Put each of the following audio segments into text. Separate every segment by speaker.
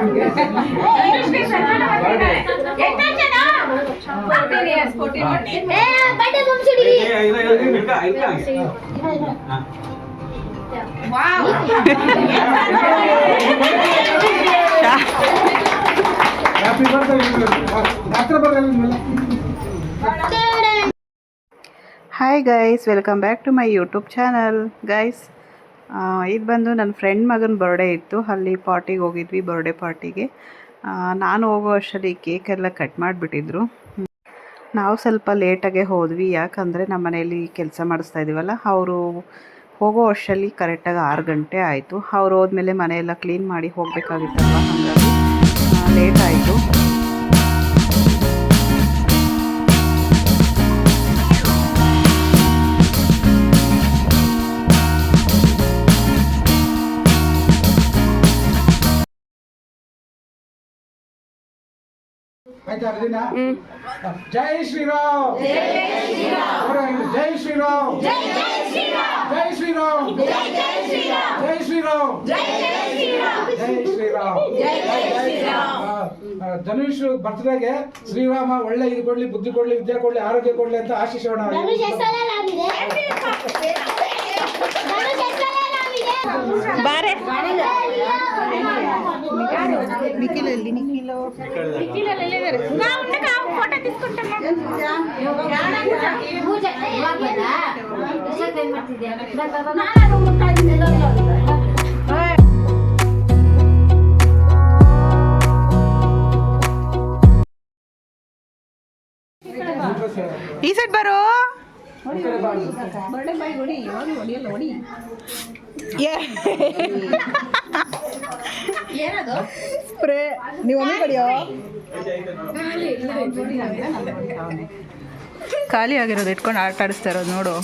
Speaker 1: Hi guys, welcome back to my YouTube channel. Guys, ಇದು ಬಂದು ನನ್ನ ಫ್ರೆಂಡ್ ಮಗನ ಬರ್ಡೇ ಇತ್ತು. ಅಲ್ಲಿ ಪಾರ್ಟಿಗೆ ಹೋಗಿದ್ವಿ, ಬರ್ಡೇ ಪಾರ್ಟಿಗೆ. ನಾನು ಹೋಗೋ ಅಷ್ಟರಲ್ಲಿ ಕೇಕೆಲ್ಲ ಕಟ್ ಮಾಡಿಬಿಟ್ಟಿದ್ರು. ನಾವು ಸ್ವಲ್ಪ ಲೇಟಾಗೆ ಹೋದ್ವಿ, ಯಾಕಂದರೆ ನಮ್ಮ ಮನೆಯಲ್ಲಿ ಕೆಲಸ ಮಾಡಿಸ್ತಾ ಇದ್ದೀವಲ್ಲ, ಅವರು ಹೋಗೋ ಅಷ್ಟರಲ್ಲಿ ಕರೆಕ್ಟಾಗಿ 6 ಗಂಟೆ ಆಯಿತು. ಅವ್ರು ಹೋದ್ಮೇಲೆ ಮನೆಯೆಲ್ಲ ಕ್ಲೀನ್ ಮಾಡಿ ಹೋಗಬೇಕಾಗಿತ್ತಲ್ವ, ಹಾಗಾಗಿ ಲೇಟ್ ಆಯಿತು.
Speaker 2: ಜೈ ಶ್ರೀರಾಮ್, ಜೈ ಶ್ರೀರಾಮ್, ಜೈ ಶ್ರೀರಾಮ್, ಜೈ ಶ್ರೀರಾಮ್, ಜೈ ಶ್ರೀರಾಮ್, ಜೈ ಶ್ರೀರಾಮ್. ಧನುಷ್ ಬರ್ತ್ಡೇಗೆ ಶ್ರೀರಾಮ ಒಳ್ಳೆ ಇದು ಕೊಡ್ಲಿ, ಬುದ್ಧಿ ಕೊಡ್ಲಿ, ವಿದ್ಯೆ ಕೊಡ್ಲಿ, ಆರೋಗ್ಯ ಕೊಡ್ಲಿ ಅಂತ ಆಶಿಸೋಣ.
Speaker 1: ಬಾರೆ నిఖిల్ ఫోటో తీసుకుంటాను. ಈ ಸೈಡ್ ಬರೋ. ಸ್ಪ್ರೇ ನೀವು ಒಮ್ಮೆ ಕಡಿಯೋ. ಖಾಲಿ ಆಗಿರೋದು ಇಟ್ಕೊಂಡು ಆಟ ಆಡಿಸ್ತಾ ಇರೋದು ನೋಡು.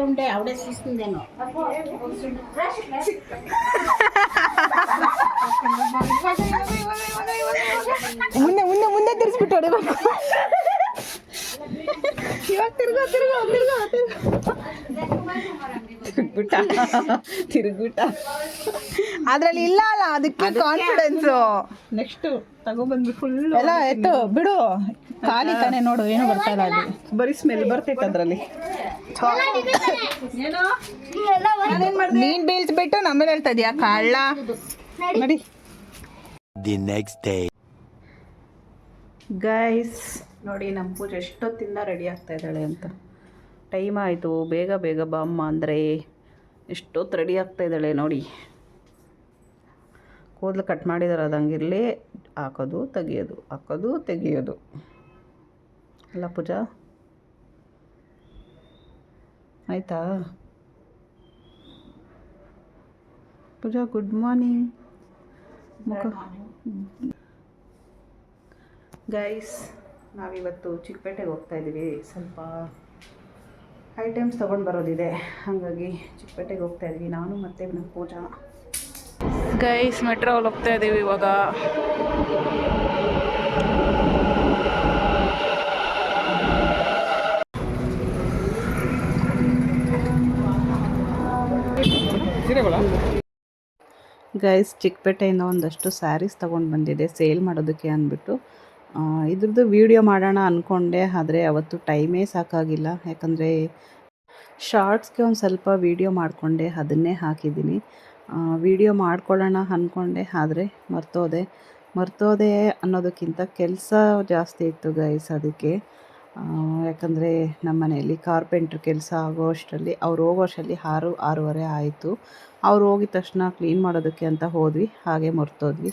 Speaker 3: ఉండే ఆవిడే చూస్తుందేమో.
Speaker 1: ಮುಂದೆ ಮುಂದೆ ಮುಂದೆ ತಿರ್ಸ್ಬಿಟ್ಟು ಹೊಡಿಬೇಕು. ಇವಾಗ ತಿರುಗುಟ ಅದ್ರಲ್ಲಿ ಇಲ್ಲ ಅಲ್ಲ, ಅದಕ್ಕೆ ಕಾನ್ಫಿಡೆನ್ಸು. ನೆಕ್ಸ್ಟ್ ತಗೊಬಂದ್ಬಿಟ್ಟು ಫುಲ್ ಎಲ್ಲ ಎತ್ತು ಬಿಡು. ಖಾಲಿ ತಾನೇ ನೋಡು, ಏನು ಬರ್ತಾ ಇಲ್ಲ, ಅದು ಬರೀ ಸ್ಮೆಲ್ ಬರ್ತೈತೆ ಅದ್ರಲ್ಲಿ. ನೀನ್ ಬೀಳ್ಸ್ಬಿಟ್ಟು ನಮ್ಮೇಲೆ ಹೇಳ್ತಾ ಇದೀಯಾ ಕಳ್ಳ. ನೋಡಿ ಗೈಸ್, ನೋಡಿ ನಮ್ಮ ಪೂಜೆ ಎಷ್ಟೊತ್ತಿಂದ ರೆಡಿ ಆಗ್ತಾ ಇದ್ದಾಳೆ ಅಂತ. ಟೈಮ್ ಆಯಿತು, ಬೇಗ ಬೇಗ ಬಾಮ್ಮ ಅಂದರೆ ಎಷ್ಟೊತ್ತು ರೆಡಿ ಆಗ್ತಾ ಇದ್ದಾಳೆ ನೋಡಿ. ಕೂದಲು ಕಟ್ ಮಾಡಿದಾರೆ, ಅದು ಹಂಗಿರಲಿ, ಹಾಕೋದು ತೆಗಿಯೋದು, ಹಾಕೋದು ತೆಗಿಯೋದು ಅಲ್ಲ ಪೂಜಾ? ಆಯಿತಾ ಪೂಜಾ? ಗುಡ್ ಮಾರ್ನಿಂಗ್ ಮುಖ. ಗೈಸ್, ನಾವಿವತ್ತು ಚಿಕ್ಕಪೇಟೆಗೆ ಹೋಗ್ತಾಯಿದ್ದೀವಿ. ಸ್ವಲ್ಪ ಐಟಮ್ಸ್ ತೊಗೊಂಡು ಬರೋದಿದೆ, ಹಾಗಾಗಿ ಚಿಕ್ಕಪೇಟೆಗೆ ಹೋಗ್ತಾಯಿದ್ವಿ ನಾನು ಮತ್ತು ನಮ್ಮ ಪೂಜಾ. ಗೈಸ್, ಮೆಟ್ರೋಲ್ಲಿ ಹೋಗ್ತಾ ಇದ್ದೀವಿ ಇವಾಗ. ಗೈಸ್, ಚಿಕ್ಕಪೇಟೆಯಿಂದ ಒಂದಷ್ಟು ಸ್ಯಾರೀಸ್ ತೊಗೊಂಡು ಬಂದಿದೆ ಸೇಲ್ ಮಾಡೋದಕ್ಕೆ ಅಂದ್ಬಿಟ್ಟು. ಇದ್ರದ್ದು ವೀಡಿಯೋ ಮಾಡೋಣ ಅಂದ್ಕೊಂಡೆ, ಆದರೆ ಅವತ್ತು ಟೈಮೇ ಸಾಕಾಗಿಲ್ಲ. ಯಾಕಂದರೆ ಶಾರ್ಟ್ಸ್ಗೆ ಒಂದು ಸ್ವಲ್ಪ ವೀಡಿಯೋ ಮಾಡಿಕೊಂಡೆ, ಅದನ್ನೇ ಹಾಕಿದ್ದೀನಿ. ವೀಡಿಯೋ ಮಾಡ್ಕೊಳ್ಳೋಣ ಅಂದ್ಕೊಂಡೆ, ಆದರೆ ಮರ್ತೋದೆ ಅನ್ನೋದಕ್ಕಿಂತ ಕೆಲಸ ಜಾಸ್ತಿ ಇತ್ತು ಗೈಸ್, ಅದಕ್ಕೆ. ಯಾಕಂದರೆ ನಮ್ಮ ಮನೆಯಲ್ಲಿ ಕಾರ್ಪೆಂಟ್ರ್ ಕೆಲಸ ಆಗೋ ಅಷ್ಟರಲ್ಲಿ, ಅವ್ರು ಹೋಗೋ ಅಷ್ಟರಲ್ಲಿ 6:30 ಆಯಿತು. ಅವ್ರು ಹೋಗಿದ ತಕ್ಷಣ ಕ್ಲೀನ್ ಮಾಡೋದಕ್ಕೆ ಅಂತ ಹೋದ್ವಿ, ಹಾಗೆ ಮರ್ತೋದ್ವಿ.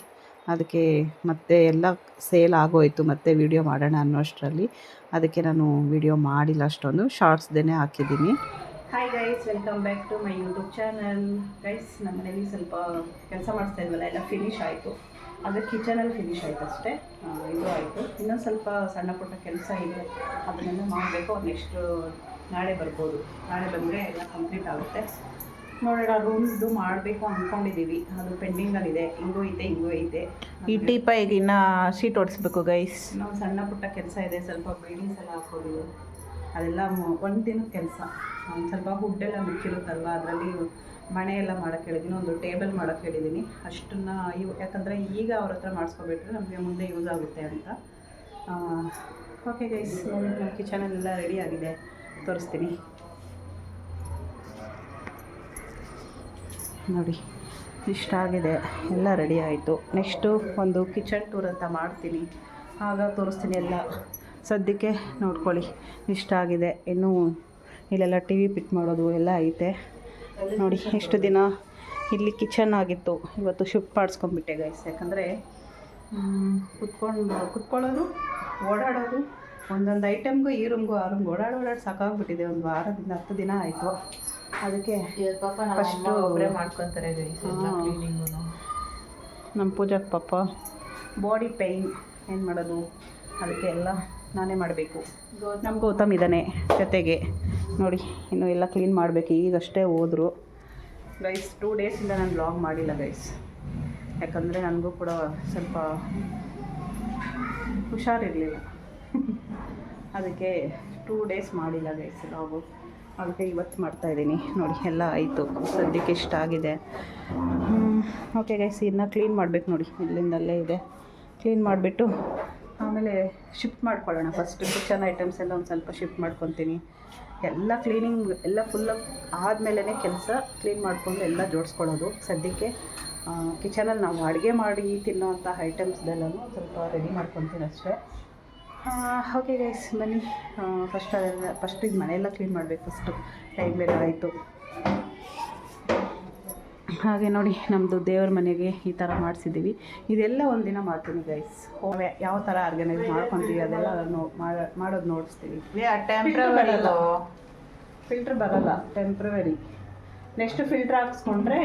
Speaker 1: ಅದಕ್ಕೆ ಮತ್ತೆ ಎಲ್ಲ ಸೇಲ್ ಆಗೋಯಿತು, ಮತ್ತೆ ವೀಡಿಯೋ ಮಾಡೋಣ ಅನ್ನೋ ಅಷ್ಟರಲ್ಲಿ. ಅದಕ್ಕೆ ನಾನು ವೀಡಿಯೋ ಮಾಡಿಲ್ಲ, ಅಷ್ಟೊಂದು ಶಾರ್ಟ್ಸ್ದೇ ಹಾಕಿದ್ದೀನಿ. Hi guys, welcome back to my YouTube channel. Guys, ನಮ್ಮ ಮನೇಲಿ ಸ್ವಲ್ಪ ಕೆಲಸ ಮಾಡಿಸ್ತಾ ಇದ್ವಲ್ಲ, ಎಲ್ಲ ಫಿನಿಶ್ ಆಯಿತು. ಆದರೆ ಕಿಚನಲ್ಲಿ ಫಿನಿಶ್ ಆಯಿತು ಅಷ್ಟೇ, ಇದು ಆಯಿತು. ಇನ್ನೊಂದು ಸ್ವಲ್ಪ ಸಣ್ಣ ಪುಟ್ಟ ಕೆಲಸ ಇದೆ, ಅದನ್ನೆಲ್ಲ ಮಾಡಬೇಕು. ನೆಕ್ಸ್ಟು ನಾಳೆ ಬರ್ಬೋದು, ನಾಳೆ ಬಂದರೆ ಎಲ್ಲ ಕಂಪ್ಲೀಟ್ ಆಗುತ್ತೆ. ನೋಡೋಣ, ರೂಮ್ಸ್ದು ಮಾಡಬೇಕು ಅಂದ್ಕೊಂಡಿದ್ದೀವಿ, ಅದು ಪೆಂಡಿಂಗಲ್ಲಿದೆ. ಹಿಂಗೂ ಐತೆ ಈ ಟೀಪಾಯಿಗೆ ಇನ್ನೂ ಶೀಟ್ ಓಡಿಸ್ಬೇಕು ಗೈಸ್. ಇನ್ನೊಂದು ಸಣ್ಣ ಪುಟ್ಟ ಕೆಲಸ ಇದೆ, ಸ್ವಲ್ಪ ಬಿಲ್ಡಿಂಗ್ಸ್ ಎಲ್ಲ ಹಾಕೋದು, ಅದೆಲ್ಲ ಒಂದು ದಿನದ ಕೆಲಸ. ಒಂದು ಸ್ವಲ್ಪ ಹುಡ್ಡೆಲ್ಲ ಮುಚ್ಚಿರುತ್ತಲ್ವ, ಅದರಲ್ಲಿ ಮಣೆ ಎಲ್ಲ ಮಾಡೋಕ್ಕೆ ಹೇಳಿದ್ದೀನಿ, ಒಂದು ಟೇಬಲ್ ಮಾಡೋಕ್ಕೆ ಹೇಳಿದ್ದೀನಿ. ಅಷ್ಟನ್ನು ಯಾಕಂದರೆ ಈಗ ಅವ್ರ ಹತ್ರ ಮಾಡಿಸ್ಕೊಬಿಟ್ರೆ ನಮಗೆ ಮುಂದೆ ಯೂಸ್ ಆಗುತ್ತೆ ಅಂತ. ಓಕೆ ಗೈಸ್, ನಮ್ಮ ಕಿಚನಲ್ಲೆಲ್ಲ ರೆಡಿ ಆಗಿದೆ, ತೋರಿಸ್ತೀನಿ ನೋಡಿ. ಇಷ್ಟಾಗಿದೆ, ಎಲ್ಲ ರೆಡಿ ಆಯಿತು. ನೆಕ್ಸ್ಟು ಒಂದು ಕಿಚನ್ ಟೂರ್ ಅಂತ ಮಾಡ್ತೀನಿ, ಆಗ ತೋರಿಸ್ತೀನಿ ಎಲ್ಲ. ಸದ್ಯಕ್ಕೆ ನೋಡ್ಕೊಳ್ಳಿ, ಇಷ್ಟಾಗಿದೆ. ಇನ್ನೂ ಇಲ್ಲೆಲ್ಲ ಟಿ ವಿ ಫಿಟ್ ಮಾಡೋದು ಎಲ್ಲ ಐತೆ ನೋಡಿ. ಎಷ್ಟು ದಿನ ಇಲ್ಲಿ ಕಿಚನ್ ಆಗಿತ್ತು, ಇವತ್ತು ಶಿಫ್ಟ್ ಮಾಡಿಸ್ಕೊಂಡ್ಬಿಟ್ಟೆ ಗೈಸ್. ಯಾಕಂದರೆ ಕುತ್ಕೊಳ್ಳೋದು, ಓಡಾಡೋದು, ಒಂದೊಂದು ಐಟಮ್ಗೂ ಈ ರೂಮ್ಗೂ ಆ ರೂಮ್ಗೆ ಓಡಾಡಿ ಸಾಕಾಗ್ಬಿಟ್ಟಿದೆ. ಒಂದು ವಾರದಿಂದ 10 ದಿನ ಆಯಿತು. ಅದಕ್ಕೆ ಫಸ್ಟು
Speaker 4: ಒಬ್ಬರೇ ಮಾಡ್ಕೊತಾರೆ ಕ್ಲೀನಿಂಗು.
Speaker 1: ನಮ್ಮ ಪೂಜಾಕ್ಕೆ ಪಾಪ ಬಾಡಿ ಪೇಯ್ನ್, ಏನು ಮಾಡೋದು, ಅದಕ್ಕೆ ಎಲ್ಲ ನಾನೇ ಮಾಡಬೇಕು. ನಮ್ಮ ಗೌತಮ್ ಇದ್ದಾನೆ ಜೊತೆಗೆ ನೋಡಿ. ಇನ್ನು ಎಲ್ಲ ಕ್ಲೀನ್ ಮಾಡಬೇಕು, ಈಗಷ್ಟೇ ಹೋದರು ಗೈಸ್. 2 ಡೇಸಿಂದ ನಾನು ವ್ಲಾಗ್ ಮಾಡಿಲ್ಲ ಗೈಸ್, ಯಾಕಂದರೆ ನನಗೂ ಕೂಡ ಸ್ವಲ್ಪ ಹುಷಾರಿರಲಿಲ್ಲ. ಅದಕ್ಕೆ 2 ಡೇಸ್ ಮಾಡಿಲ್ಲ ಗೈಸ್ ವ್ಲಾಗು. ಅದಕ್ಕೆ ಇವತ್ತು ಮಾಡ್ತಾಯಿದ್ದೀನಿ ನೋಡಿ. ಎಲ್ಲ ಆಯಿತು, ಸದ್ಯಕ್ಕೆ ಇಷ್ಟ ಆಗಿದೆ. ಓಕೆ ಗೈಸ್, ಇನ್ನು ಕ್ಲೀನ್ ಮಾಡಬೇಕು ನೋಡಿ. ಇಲ್ಲಿಂದಲ್ಲೇ ಇದೆ, ಕ್ಲೀನ್ ಮಾಡಿಬಿಟ್ಟು ಆಮೇಲೆ ಶಿಫ್ಟ್ ಮಾಡ್ಕೊಳ್ಳೋಣ. ಫಸ್ಟ್ ಕಿಚನ್ ಐಟಮ್ಸ್ ಎಲ್ಲ ಒಂದು ಸ್ವಲ್ಪ ಶಿಫ್ಟ್ ಮಾಡ್ಕೊತೀನಿ. ಎಲ್ಲ ಕ್ಲೀನಿಂಗ್ ಎಲ್ಲ ಫುಲ್ ಆದಮೇಲೆ ಕೆಲಸ ಕ್ಲೀನ್ ಮಾಡಿಕೊಂಡು ಎಲ್ಲ ಜೋಡಿಸ್ಕೊಳ್ಳೋದು. ಸದ್ಯಕ್ಕೆ ಕಿಚನಲ್ಲಿ ನಾವು ಅಡುಗೆ ಮಾಡಿ ತಿನ್ನೋವಂಥ ಐಟಮ್ಸ್ದೆಲ್ಲನೂ ಸ್ವಲ್ಪ ರೆಡಿ ಮಾಡ್ಕೊತೀನಿ ಅಷ್ಟೇ. ಓಕೆ ಗೈಸ್, ಬನ್ನಿ. ಫಸ್ಟ್ ಇದು ಮನೆಯೆಲ್ಲ ಕ್ಲೀನ್ ಮಾಡಬೇಕು. ಫಸ್ಟು ಟೈಮ್ ಬೇರೆ ಆಯಿತು. ಹಾಗೆ ನೋಡಿ, ನಮ್ಮದು ದೇವ್ರ ಮನೆಗೆ ಈ ಥರ ಮಾಡಿಸಿದ್ದೀವಿ. ಇದೆಲ್ಲ ಒಂದಿನ ಮಾಡ್ತೀನಿ ಗೈಸ್. ಯಾವ ಥರ ಆರ್ಗನೈಸ್ ಮಾಡ್ಕೊತೀವಿ ಅದೆಲ್ಲ ಮಾಡೋದು ನೋಡಿಸ್ತೀವಿ. ಫಿಲ್ಟ್ರ್ ಬರಲ್ಲ, ಟೆಂಪ್ರವರಿ. ನೆಕ್ಸ್ಟ್ ಫಿಲ್ಟ್ರ್ ಹಾಕ್ಸ್ಕೊಂಡ್ರೆ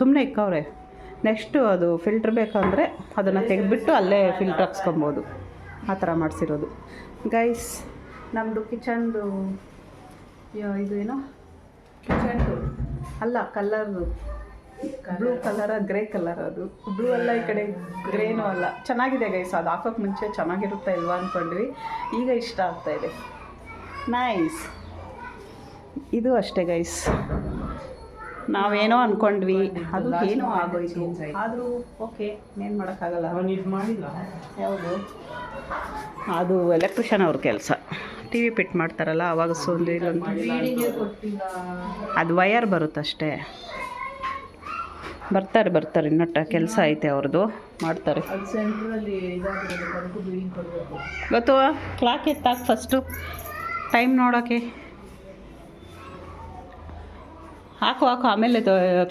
Speaker 1: ಸುಮ್ಮನೆ ಇಕ್ಕವ್ರೆ. ನೆಕ್ಸ್ಟು ಅದು ಫಿಲ್ಟ್ರ್ ಬೇಕಂದರೆ ಅದನ್ನು ತೆಗೆದುಬಿಟ್ಟು ಅಲ್ಲೇ ಫಿಲ್ಟ್ರ್ ಹಾಕ್ಸ್ಕೊಬೋದು. ಆ ಥರ ಮಾಡಿಸಿರೋದು ಗೈಸ್. ನಮ್ಮದು ಕಿಚನ್ದು ಇದು ಏನೋ ಕಿಚನ್ದು ಅಲ್ಲ, ಕಲರ್ದು ಬ್ಲೂ ಕಲರ, ಗ್ರೇ ಕಲರ್. ಅದು ಬ್ಲೂ ಅಲ್ಲ, ಈ ಕಡೆ ಗ್ರೇನೂ ಅಲ್ಲ. ಚೆನ್ನಾಗಿದೆ ಗೈಸ್. ಅದು ಹಾಕೋಕ್ಕೆ ಮುಂಚೆ ಚೆನ್ನಾಗಿರುತ್ತೆ ಇಲ್ವಾ ಅಂದ್ಕೊಂಡ್ವಿ, ಈಗ ಇಷ್ಟ ಆಗ್ತಾಯಿದೆ. ನೈಸ್. ಇದು ಅಷ್ಟೇ ಗೈಸ್, ನಾವೇನೋ ಅಂದ್ಕೊಂಡ್ವಿ, ಅದು ಏನೋ ಆಗೋಯ್ತು. ಆದರೂ ಓಕೆ, ಏನು ಮಾಡೋಕ್ಕಾಗಲ್ಲ. ಯಾವುದು ಅದು ಎಲೆಕ್ಟ್ರಿಷಿಯನ್ ಅವ್ರ ಕೆಲಸ. ಟಿ ವಿ ಫಿಟ್ ಮಾಡ್ತಾರಲ್ಲ ಆವಾಗ ಇಲ್ಲೊಂದು ಅದು ವಯರ್ ಬರುತ್ತಷ್ಟೇ. ಬರ್ತಾರೆ ಇನ್ನೊಟ್ಟ ಕೆಲಸ ಐತೆ ಅವ್ರದ್ದು, ಮಾಡ್ತಾರೆ. ಗೊತ್ತು, ಕ್ಲಾಕ್ ಎತ್ತಾಕ ಫಸ್ಟು ಟೈಮ್ ನೋಡೋಕ್ಕೆ ಹಾಕು ಆಮೇಲೆ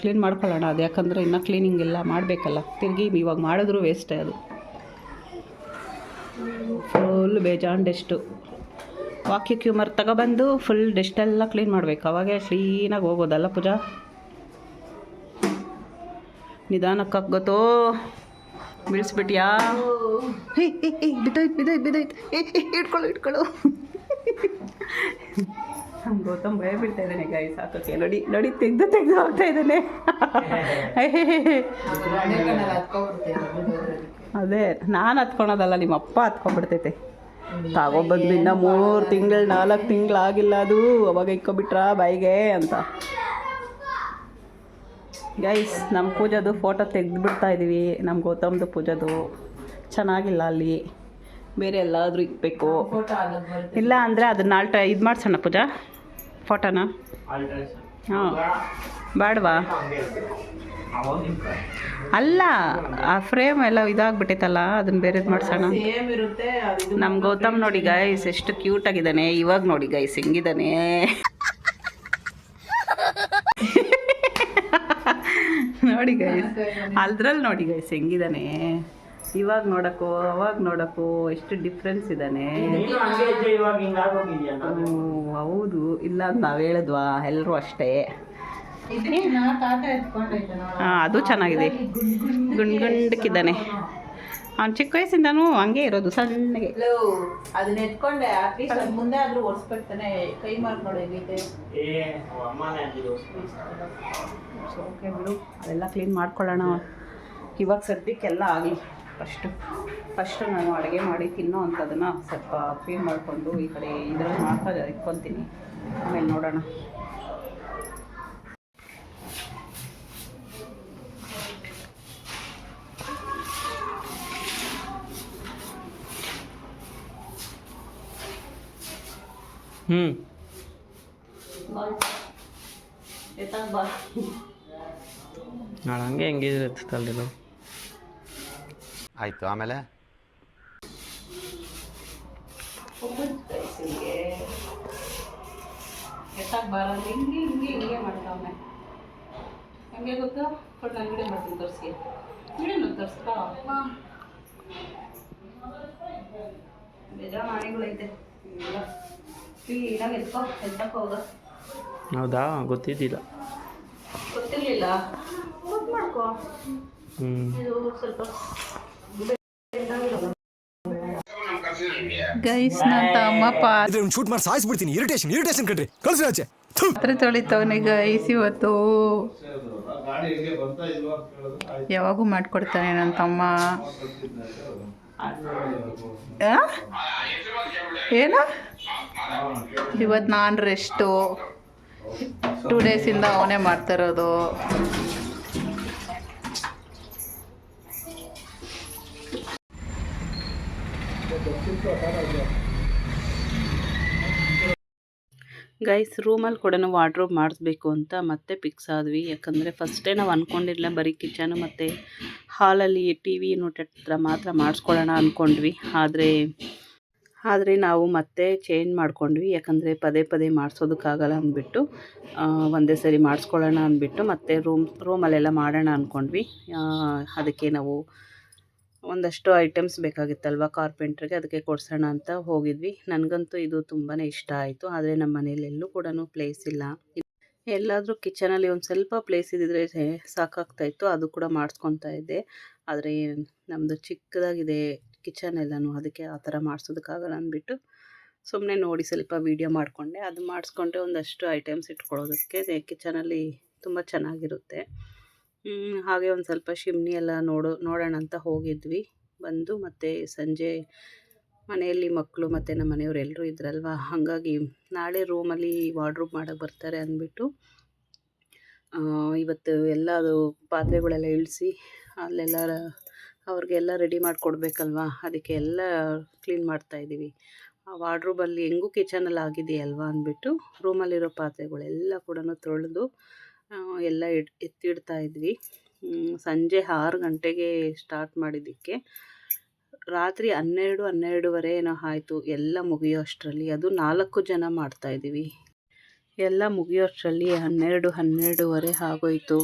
Speaker 1: ಕ್ಲೀನ್ ಮಾಡ್ಕೊಳ್ಳೋಣ. ಅದು ಯಾಕಂದರೆ ಇನ್ನೂ ಕ್ಲೀನಿಂಗ್ ಎಲ್ಲ ಮಾಡಬೇಕಲ್ಲ, ತಿರುಗಿ ಇವಾಗ ಮಾಡಿದ್ರು ವೇಸ್ಟೇ. ಅದು ಫುಲ್ ಬೇಜಾನ್ ಡೆಸ್ಟು. ವಾಕ್ಯೂಮರ್ ತಗೊಬಂದು ಫುಲ್ ಡೆಸ್ಟೆಲ್ಲ ಕ್ಲೀನ್ ಮಾಡಬೇಕು, ಅವಾಗೇ ಕ್ಲೀನಾಗಿ ಹೋಗೋದಲ್ಲ ಪೂಜಾ. ನಿಧಾನಕ್ಕೆ ಗೊತ್ತೋ, ಬೀಳಿಸ್ಬಿಟ್ಯಾ? ಬಿದ್ದೋಯ್ತು. ಇಟ್ಕೊಳ್ಳು. ಗೌತಮ್ ಭಯ ಬೀಳ್ತಾ ಇದ್ದಾನೆ ಗೈಸ್ ಹಾಕೋಕ್ಕೆ. ನೋಡಿ ತೆಗ್ದು ಹೋಗ್ತಾ ಇದ್ದಾನೆ. ಅದೇ ನಾನು ಹತ್ಕೊಳೋದಲ್ಲ, ನಿಮ್ಮ ಅಪ್ಪ ಹತ್ಕೊಂಡ್ಬಿಡ್ತೈತೆ. ತಗೊಬಂದು ಇನ್ನೂ 3 ತಿಂಗಳು 4 ತಿಂಗಳು ಆಗಿಲ್ಲ ಅದು, ಅವಾಗ ಇಕ್ಕೊಬಿಟ್ರಾ ಬಾಯಿಗೆ ಅಂತ. ಗೈಸ್, ನಮ್ಮ ಪೂಜಾದು ಫೋಟೋ ತೆಗೆದುಬಿಡ್ತಾ ಇದ್ದೀವಿ. ನಮ್ಮ ಗೌತಮ್ದು ಪೂಜಾದು ಚೆನ್ನಾಗಿಲ್ಲ, ಅಲ್ಲಿ ಬೇರೆ ಎಲ್ಲಾದರೂ ಇಕ್ಬೇಕು. ಇಲ್ಲ ಅಂದರೆ ಅದನ್ನ ಇದು ಮಾಡ್ಸೋಣ ಪೂಜಾ, ಫೋಟೋನ. ಹಾಂ, ಬೇಡವಾ? ಅಲ್ಲ, ಆ ಫ್ರೇಮ್ ಎಲ್ಲ ಇದಾಗ್ಬಿಟ್ಟೈತಲ್ಲ, ಅದನ್ನ ಬೇರೆದು ಮಾಡ್ಸೋಣ. ನಮ್ಮ ಗೌತಮ್ ನೋಡಿ ಗೈಸ್ ಎಷ್ಟು ಕ್ಯೂಟ್ ಆಗಿದ್ದಾನೆ. ಇವಾಗ ನೋಡಿ ಗೈಸ್ ಹೆಂಗಿದ್ದಾನೆ. ನೋಡಿ ಗೈಸ್, ಅದ್ರಲ್ಲಿ ನೋಡಿ ಗೈಸ್ ಹೆಂಗಿದ್ದಾನೆ. ಇವಾಗ ನೋಡಕ್ಕೋ ಅವಾಗ ನೋಡಕ್ಕೋ ಎಷ್ಟು ಡಿಫ್ರೆನ್ಸ್ ಇದ್ದಾನೆ. ಹೌದು, ಇಲ್ಲ ಅಂತ ನಾವು ಹೇಳಿದ್ವಾ? ಎಲ್ಲರೂ ಅಷ್ಟೇ. ಹಾಂ, ಅದು ಚೆನ್ನಾಗಿದೆ. ಗುಂಡ್ಗಿದ್ದಾನೆ. ಅವ್ನು ಚಿಕ್ಕ ವಯಸ್ಸಿಂದನೂ ಹಂಗೆ ಇರೋದು, ಸಣ್ಣಗೆ.
Speaker 4: ಅದನ್ನ ಎತ್ಕೊಂಡೆ ಅಟ್ಲೀಸ್ಟ್ ಮುಂದೆ ಆದ್ರೂ ಓಡಿಸ್ಬಿಡ್ತಾನೆ. ಕೈ ಮಾರ್ಕ್ ನೋಡೋದೈತೆ.
Speaker 1: ಓಕೆ ಬಿಡು, ಅದೆಲ್ಲ ಕ್ಲೀನ್ ಮಾಡ್ಕೊಳ್ಳೋಣ. ಇವಾಗ ಸದ್ಯಕ್ಕೆಲ್ಲ ಆಗಲಿ. ಫಸ್ಟು ನಾನು ಅಡುಗೆ ಮಾಡಿ ತಿನ್ನೋ ಅಂಥದ್ದನ್ನು ಸ್ವಲ್ಪ ಕ್ಲೀನ್ ಮಾಡಿಕೊಂಡು ಈ ಕಡೆ ಇದರಲ್ಲಿ ಮಾಡ್ತಾ ಇಟ್ಕೊತೀನಿ. ಆಮೇಲೆ ನೋಡೋಣ.
Speaker 5: ನಾಳೆ ಹಂಗೆ ಹೆಂಗಿರುತ್ತಲ್ರಿ ನಾವು.
Speaker 6: ಆಯಿತು, ಆಮೇಲೆ
Speaker 1: ಹಿಂಗೆ ಮಾಡ್ತಾವನೆ. ಹಂಗೆ ಗೊತ್ತಾ ಕೊಟ್ಟು ನಾನು ವಿಡಿಯೋ ಮಾಡ್ತೀನಿ, ತೋರಿಸಿ ವಿಡಿಯೋನ ತೋರಿಸ್ತಾ ಬೇಜಾರು ಮಾಡಿಗಳೈತೆ ಕ್ಲೀನಾಗಿ ಎತ್ತಕ್ಕೆ ಹೋಗ.
Speaker 5: ಹೌದಾ, ಗೊತ್ತಿದ್ದಿಲ್ಲ.
Speaker 1: ಗೊತ್ತಿರಲಿಲ್ಲ, ಗೊತ್ತು ಮಾಡ್ಕೋ. ಇದು ಸ್ವಲ್ಪ ಗೈಸ್ ನನ್ನ ತಮ್ಮ
Speaker 7: ಶೂಟ್ ಮಾಡಿ ಸಾಯಿಸ್ಬಿಡ್ತೀನಿ. ಇರಿಟೇಷನ್ ಕಣ್ರಿ, ಕಳ್ಸಿ ಆಚೆ.
Speaker 1: ಪಾತ್ರೆ ತೊಳಿತವನೆ ಗೈಸ್ ಇವತ್ತು. ಯಾವಾಗೂ ಮಾಡ್ಕೊಡ್ತಾನೆ ನನ್ನ ತಮ್ಮ. ಏನು ಇವತ್ತು ನಾನು ರೆಸ್ಟು, 2 ಡೇಸಿಂದ ಅವನೇ ಮಾಡ್ತಾಯಿರೋದು. ಗೈಸ್ ರೂಮಲ್ಲಿ ಕೂಡ ವಾರ್ಡ್ರೋಬ್ ಮಾಡಿಸ್ಬೇಕು ಅಂತ ಮತ್ತೆ ಫಿಕ್ಸ್ ಆದ್ವಿ. ಯಾಕಂದರೆ ಫಸ್ಟೇ ನಾವು ಅಂದ್ಕೊಂಡಿರಲಿಲ್ಲ, ಬರೀ ಕಿಚನು ಮತ್ತು ಹಾಲಲ್ಲಿ ಟಿ ವಿ ಯೂನಿಟ್ ಹತ್ರ ಮಾತ್ರ ಮಾಡಿಸ್ಕೊಳ್ಳೋಣ ಅಂದ್ಕೊಂಡ್ವಿ. ಆದರೆ ನಾವು ಮತ್ತೆ ಚೇಂಜ್ ಮಾಡ್ಕೊಂಡ್ವಿ. ಯಾಕಂದರೆ ಪದೇ ಮಾಡಿಸೋದಕ್ಕಾಗಲ್ಲ ಅಂದ್ಬಿಟ್ಟು ಒಂದೇ ಸರಿ ಮಾಡಿಸ್ಕೊಳ್ಳೋಣ ಅಂದ್ಬಿಟ್ಟು ಮತ್ತೆ ರೂಮಲ್ಲೆಲ್ಲ ಮಾಡೋಣ ಅಂದ್ಕೊಂಡ್ವಿ. ಅದಕ್ಕೆ ನಾವು ಒಂದಷ್ಟು ಐಟಮ್ಸ್ ಬೇಕಾಗಿತ್ತಲ್ವ ಕಾರ್ಪೆಂಟ್ರಿಗೆ, ಅದಕ್ಕೆ ಕೊಡ್ಸೋಣ ಅಂತ ಹೋಗಿದ್ವಿ. ನನಗಂತೂ ಇದು ತುಂಬಾ ಇಷ್ಟ ಆಯಿತು. ಆದರೆ ನಮ್ಮ ಮನೇಲಿ ಎಲ್ಲೂ ಕೂಡ ಪ್ಲೇಸ್ ಇಲ್ಲ. ಎಲ್ಲಾದರೂ ಕಿಚನಲ್ಲಿ ಒಂದು ಸ್ವಲ್ಪ ಪ್ಲೇಸ್ ಇದ್ದಿದ್ರೆ ಸಾಕಾಗ್ತಾಯಿತ್ತು, ಅದು ಕೂಡ ಮಾಡಿಸ್ಕೊತಾ ಇದ್ದೆ. ಆದರೆ ನಮ್ಮದು ಚಿಕ್ಕದಾಗಿದೆ ಕಿಚನ್ ಎಲ್ಲನೂ, ಅದಕ್ಕೆ ಆ ಥರ ಮಾಡಿಸೋದಕ್ಕಾಗಲ್ಲ ಅಂದ್ಬಿಟ್ಟು ಸುಮ್ಮನೆ ನೋಡಿ ಸ್ವಲ್ಪ ವೀಡಿಯೋ ಮಾಡಿಕೊಂಡೆ. ಅದು ಮಾಡಿಸ್ಕೊಂಡ್ರೆ ಒಂದಷ್ಟು ಐಟಮ್ಸ್ ಇಟ್ಕೊಳ್ಳೋದಕ್ಕೆ ಕಿಚನಲ್ಲಿ ತುಂಬ ಚೆನ್ನಾಗಿರುತ್ತೆ. ಹಾಗೆ ಒಂದು ಸ್ವಲ್ಪ ಶಿಮ್ನಿ ಎಲ್ಲ ನೋಡೋಣ ಅಂತ ಹೋಗಿದ್ವಿ. ಬಂದು ಮತ್ತು ಸಂಜೆ ಮನೆಯಲ್ಲಿ ಮಕ್ಕಳು ಮತ್ತು ನಮ್ಮ ಮನೆಯವರು ಎಲ್ಲರೂ ಇದ್ರಲ್ವ, ಹಾಗಾಗಿ ನಾಳೆ ರೂಮಲ್ಲಿ ವಾರ್ಡ್ರೋಬ್ ಮಾಡೋಕ್ಕೆ ಬರ್ತಾರೆ ಅಂದ್ಬಿಟ್ಟು ಇವತ್ತು ಎಲ್ಲ ಅದು ಪಾತ್ರೆಗಳೆಲ್ಲ ಇಳಿಸಿ ಅಲ್ಲೆಲ್ಲ ಅವ್ರಿಗೆಲ್ಲ ರೆಡಿ ಮಾಡಿಕೊಡ್ಬೇಕಲ್ವ, ಅದಕ್ಕೆ ಎಲ್ಲ ಕ್ಲೀನ್ ಮಾಡ್ತಾಯಿದ್ದೀವಿ. ಆ ವಾರ್ಡ್ರೋಬಲ್ಲಿ ಹೆಂಗೂ ಕಿಚನಲ್ಲಿ ಆಗಿದೆಯಲ್ವ ಅಂದ್ಬಿಟ್ಟು ರೂಮಲ್ಲಿರೋ ಪಾತ್ರೆಗಳೆಲ್ಲ ಕೂಡ ತೊಳೆದು ಎಲ್ಲ ಎತ್ತಿಡ್ತಾ ಇದ್ವಿ. ಸಂಜೆ 6 ಗಂಟೆಗೆ ಸ್ಟಾರ್ಟ್ ಮಾಡಿದ್ದಕ್ಕೆ ರಾತ್ರಿ 12:30 ಏನೋ ಆಯಿತು ಎಲ್ಲ ಮುಗಿಯೋ ಅಷ್ಟರಲ್ಲಿ. ಅದು 4 ಜನ ಮಾಡ್ತಾಯಿದ್ದೀವಿ. ಎಲ್ಲ ಮುಗಿಯೋ ಅಷ್ಟರಲ್ಲಿ 12:30 ಆಗೋಯಿತು.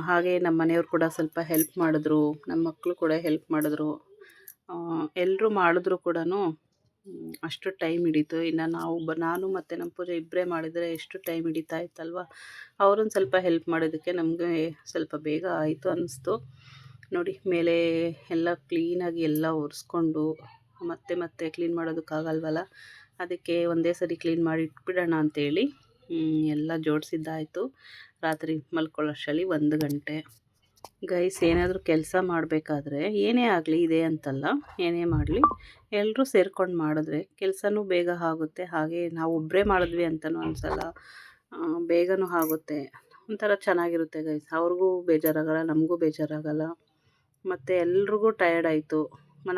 Speaker 1: ಹಾಗೆ ನಮ್ಮ ಮನೆಯವ್ರು ಕೂಡ ಸ್ವಲ್ಪ ಹೆಲ್ಪ್ ಮಾಡಿದ್ರು, ನಮ್ಮ ಮಕ್ಕಳು ಕೂಡ ಹೆಲ್ಪ್ ಮಾಡಿದ್ರು. ಎಲ್ಲರೂ ಮಾಡಿದ್ರು ಕೂಡ ಅಷ್ಟು ಟೈಮ್ ಹಿಡಿತು. ಇನ್ನು ನಾನು ಮತ್ತು ನಮ್ಮ ಪೂಜೆ ಇಬ್ಬರೇ ಮಾಡಿದರೆ ಎಷ್ಟು ಟೈಮ್ ಹಿಡಿತಾ ಇತ್ತಲ್ವ. ಅವರೊಂದು ಸ್ವಲ್ಪ ಹೆಲ್ಪ್ ಮಾಡೋದಕ್ಕೆ ನಮಗೆ ಸ್ವಲ್ಪ ಬೇಗ ಆಯಿತು ಅನ್ನಿಸ್ತು. ನೋಡಿ ಮೇಲೆ ಎಲ್ಲ ಕ್ಲೀನಾಗಿ ಎಲ್ಲ ಒರೆಸ್ಕೊಂಡು ಮತ್ತೆ ಕ್ಲೀನ್ ಮಾಡೋದಕ್ಕಾಗಲ್ವಲ್ಲ, ಅದಕ್ಕೆ ಒಂದೇ ಸರಿ ಕ್ಲೀನ್ ಮಾಡಿ ಇಟ್ಬಿಡೋಣ ಅಂಥೇಳಿ ಎಲ್ಲ ಜೋಡಿಸಿದ್ದಾಯಿತು. ರಾತ್ರಿ ಮಲ್ಕೊಳ್ಳೋಷ್ಟರಲ್ಲಿ 1 ಗಂಟೆ. ಗೈಸ್ ಏನಾದರೂ ಕೆಲಸ ಮಾಡಬೇಕಾದ್ರೆ ಏನೇ ಆಗಲಿ, ಇದೆ ಅಂತಲ್ಲ, ಏನೇ ಮಾಡಲಿ ಎಲ್ಲರೂ ಸೇರ್ಕೊಂಡು ಮಾಡಿದ್ರೆ ಕೆಲಸನೂ ಬೇಗ ಆಗುತ್ತೆ. ಹಾಗೆ ನಾವು ಒಬ್ಬರೇ ಮಾಡಿದ್ವಿ ಅಂತಲೂ ಅನಿಸಲ್ಲ, ಬೇಗನೂ ಆಗುತ್ತೆ. ಒಂಥರ ಚೆನ್ನಾಗಿರುತ್ತೆ ಗೈಸ್. ಅವ್ರಿಗೂ ಬೇಜಾರಾಗಲ್ಲ, ನಮಗೂ ಬೇಜಾರಾಗಲ್ಲ, ಮತ್ತು ಎಲ್ರಿಗೂ ಟಯರ್ಡ್ ಆಯಿತು.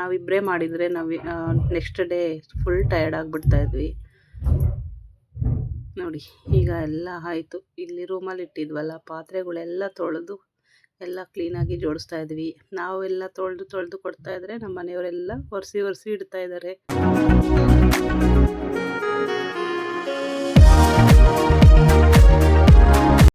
Speaker 1: ನಾವಿಬ್ಬರೇ ಮಾಡಿದರೆ ನೆಕ್ಸ್ಟ್ ಡೇ ಫುಲ್ ಟಯರ್ಡ್ ಆಗಿಬಿಡ್ತಾಯಿದ್ವಿ. ನೋಡಿ ಈಗ ಎಲ್ಲ ಆಯಿತು. ಇಲ್ಲಿ ರೂಮಲ್ಲಿ ಇಟ್ಟಿದ್ವಲ್ಲ ಪಾತ್ರೆಗಳೆಲ್ಲ ತೊಳೆದು ಎಲ್ಲ ಕ್ಲೀನಾಗಿ ಜೋಡಿಸ್ತಾ ಇದ್ವಿ. ನಾವೆಲ್ಲ ತೊಳೆದು ಕೊಡ್ತಾಯಿದ್ರೆ ನಮ್ಮ ಮನೆಯವರೆಲ್ಲ ಒರೆಸಿ ಇಡ್ತಾಯಿದ್ದಾರೆ.